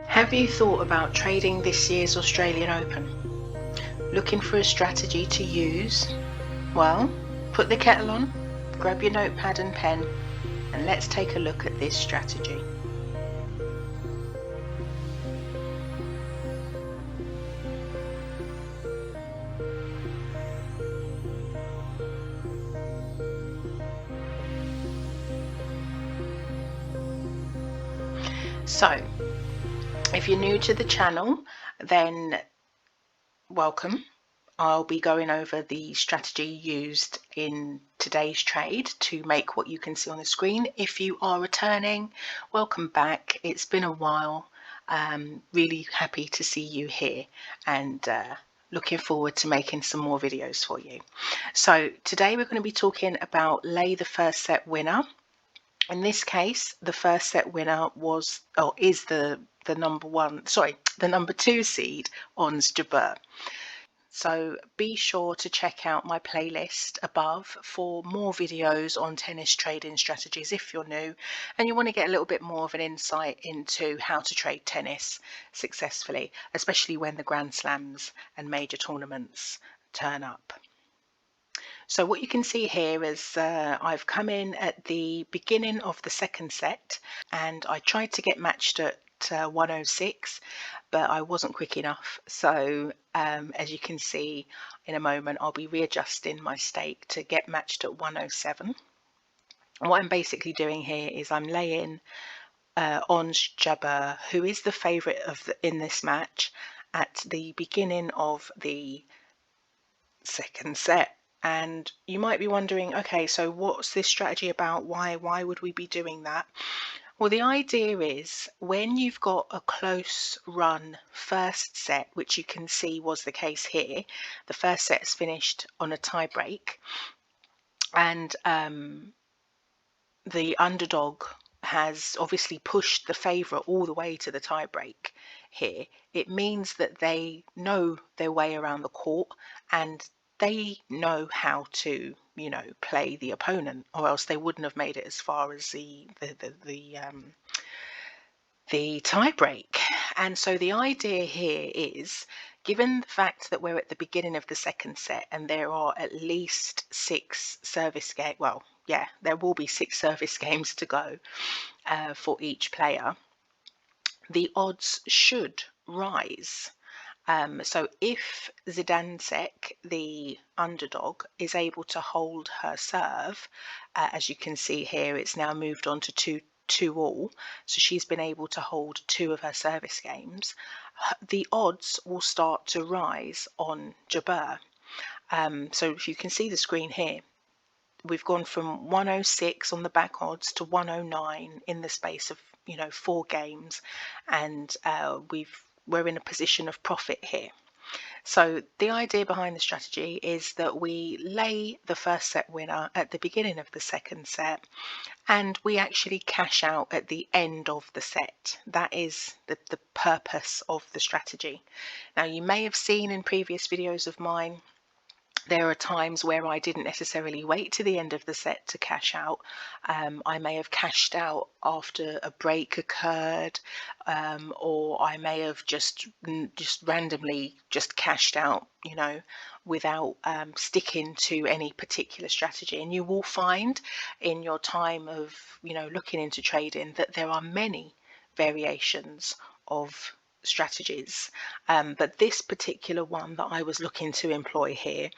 Have you thought about trading this year's Australian Open? Looking for a strategy to use? Well, put the kettle on, grab your notepad and pen, and let's take a look at this strategy. So, if you're new to the channel, then welcome. I'll be going over the strategy used in today's trade to make what you can see on the screen. If you are returning, welcome back. It's been a while. Really happy to see you here and looking forward to making some more videos for you. So today we're going to be talking about lay the first set winner. In this case, the first set winner was or is the number 2 seed on justBelieve. So be sure to check out my playlist above for more videos on tennis trading strategies if you're new and you want to get a little bit more of an insight into how to trade tennis successfully, especially when the Grand Slams and major tournaments turn up. So what you can see here is I've come in at the beginning of the second set and I tried to get matched at 106, but I wasn't quick enough. So as you can see, in a moment I'll be readjusting my stake to get matched at 107. What I'm basically doing here is I'm laying on Jabber, who is the favourite in this match, at the beginning of the second set. And you might be wondering, okay, so what's this strategy about? Why would we be doing that? Well, the idea is when you've got a close run first set, which you can see was the case here, the first set is finished on a tie break, and the underdog has obviously pushed the favourite all the way to the tie break here. It means that they know their way around the court and they know how to, play the opponent, or else they wouldn't have made it as far as the tie break. And so the idea here is, given the fact that we're at the beginning of the second set and there are at least 6 service games, well, yeah, there will be 6 service games to go for each player, the odds should rise. So if Zidansek, the underdog, is able to hold her serve, as you can see here, it's now moved on to 2-2 so she's been able to hold 2 of her service games, the odds will start to rise on Jabeur. So if you can see the screen here, we've gone from 106 on the back odds to 109 in the space of 4 games, and we're in a position of profit here. So the idea behind the strategy is that we lay the first set winner at the beginning of the second set and we actually cash out at the end of the set. That is the purpose of the strategy. Now, you may have seen in previous videos of mine, there are times where I didn't necessarily wait to the end of the set to cash out. I may have cashed out after a break occurred, or I may have just randomly just cashed out, without sticking to any particular strategy. And you will find in your time of, looking into trading that there are many variations of strategies, but this particular one that I was looking to employ here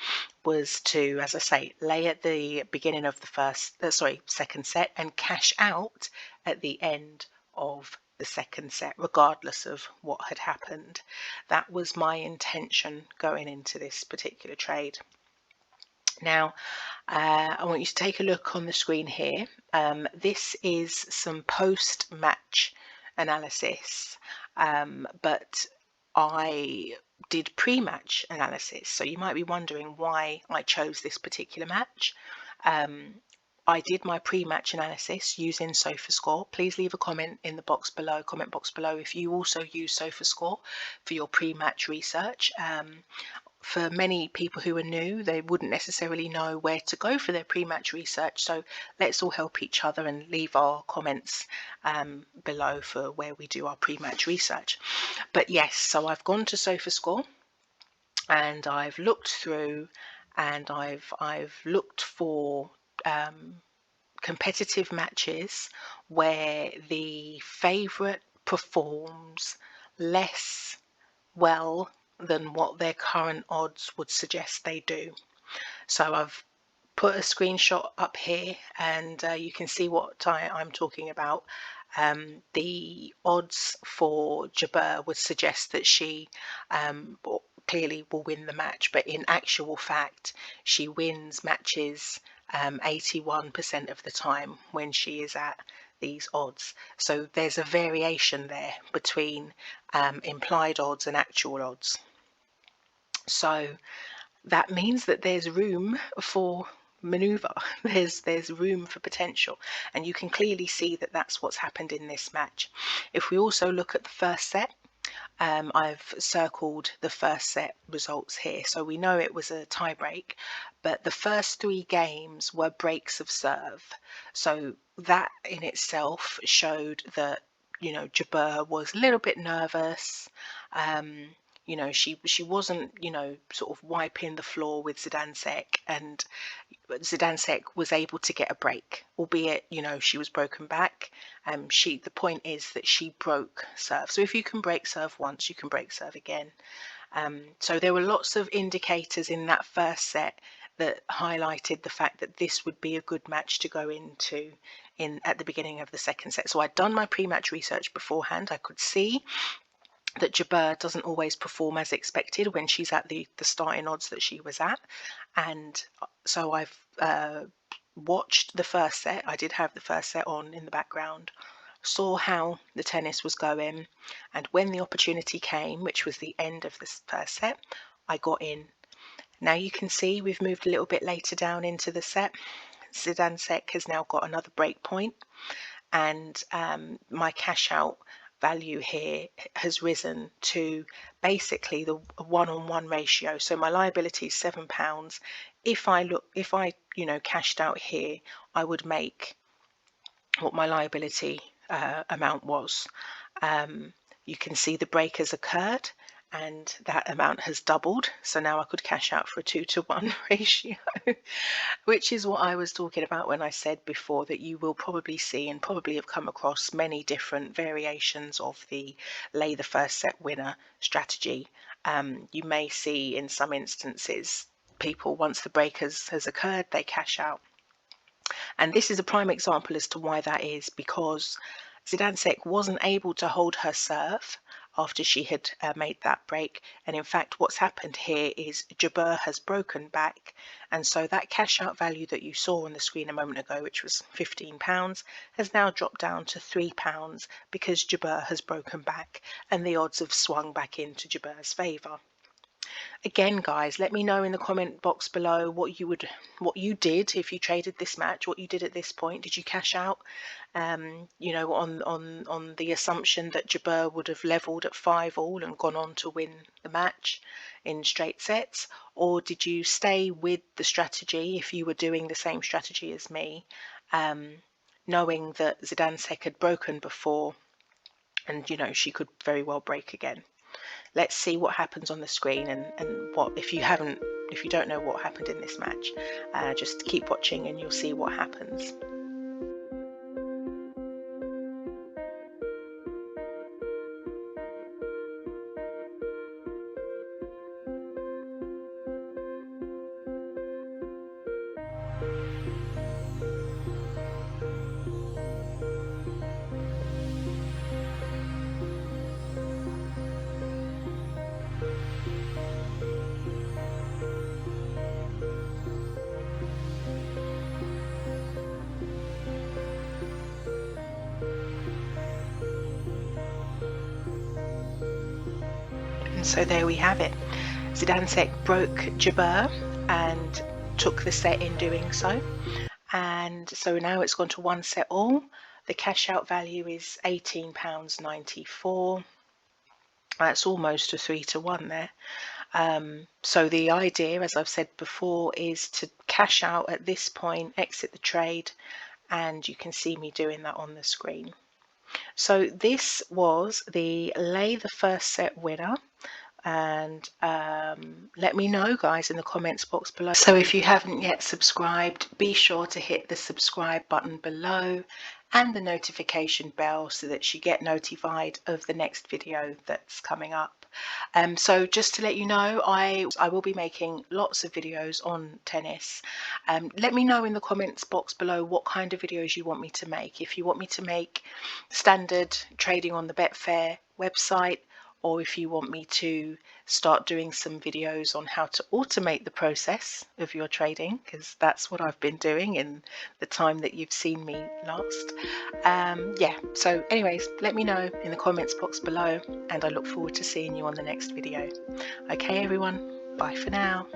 was to, as I say, lay at the beginning of the second set and cash out at the end of the second set, regardless of what had happened. That was my intention going into this particular trade. Now, I want you to take a look on the screen here. This is some post-match analysis, but I did pre-match analysis, so you might be wondering why I chose this particular match. I did my pre-match analysis using SofaScore. Please leave a comment in the comment box below if you also use SofaScore for your pre-match research. for many people who are new, they wouldn't necessarily know where to go for their pre-match research. So let's all help each other and leave our comments below for where we do our pre-match research. But yes, so I've gone to SofaScore and I've looked through, and I've looked for competitive matches where the favourite performs less well than what their current odds would suggest they do. So I've put a screenshot up here, and you can see what I'm talking about. The odds for Jabeur would suggest that she clearly will win the match, but in actual fact, she wins matches 81% of the time when she is at these odds. So there's a variation there between implied odds and actual odds. So that means that there's room for maneuver. There's room for potential, and you can clearly see that that's what's happened in this match. If we also look at the first set, I've circled the first set results here, so we know it was a tie break, but the first 3 games were breaks of serve. So that in itself showed that, you know, Jabeur was a little bit nervous. You know, she wasn't, you know, sort of wiping the floor with Zidansek, and Zidansek was able to get a break, albeit, you know, she was broken back. The point is that she broke serve. So if you can break serve once, you can break serve again. So there were lots of indicators in that first set that highlighted the fact that this would be a good match to go into at the beginning of the second set. So I'd done my pre-match research beforehand. I could see that Jabeur doesn't always perform as expected when she's at the starting odds that she was at. And so I've watched the first set. I did have the first set on in the background, saw how the tennis was going, and when the opportunity came, which was the end of the first set, I got in. Now you can see we've moved a little bit later down into the set. Zidansek has now got another break point, and my cash out value here has risen to basically the 1-on-1 ratio. So my liability is £7. If I you know, cashed out here, I would make what my liability amount was. You can see the break has occurred, and that amount has doubled. So now I could cash out for a 2-to-1 ratio, which is what I was talking about when I said before that you will probably see and probably have come across many different variations of the lay the first set winner strategy. You may see in some instances people, once the break has occurred, they cash out. And this is a prime example as to why that is, because Zidansek wasn't able to hold her serve after she had made that break. And in fact, what's happened here is Jabeur has broken back. And so that cash out value that you saw on the screen a moment ago, which was £15, has now dropped down to £3 because Jabeur has broken back and the odds have swung back into Jabeur's favour. Again, guys, let me know in the comment box below what you did if you traded this match, what you did at this point. Did you cash out, you know, on the assumption that Jabeur would have levelled at 5-all and gone on to win the match in straight sets? Or did you stay with the strategy if you were doing the same strategy as me, knowing that Zidansek had broken before and, you know, she could very well break again? Let's see what happens on the screen, and what if you don't know what happened in this match, just keep watching and you'll see what happens. And so there we have it. Zidansek broke Jabeur and took the set in doing so. And so now it's gone to 1-set-all. The cash out value is £18.94. That's almost a 3-to-1 there. So the idea, as I've said before, is to cash out at this point, exit the trade, and you can see me doing that on the screen. So this was the lay the first set winner, and let me know, guys, in the comments box below. So if you haven't yet subscribed, be sure to hit the subscribe button below and the notification bell so that you get notified of the next video that's coming up. So just to let you know, I will be making lots of videos on tennis. Let me know in the comments box below what kind of videos you want me to make. If you want me to make standard trading on the Betfair website, or if you want me to start doing some videos on how to automate the process of your trading, because that's what I've been doing in the time that you've seen me last. Yeah, so anyways, let me know in the comments box below, and I look forward to seeing you on the next video. Okay everyone, bye for now.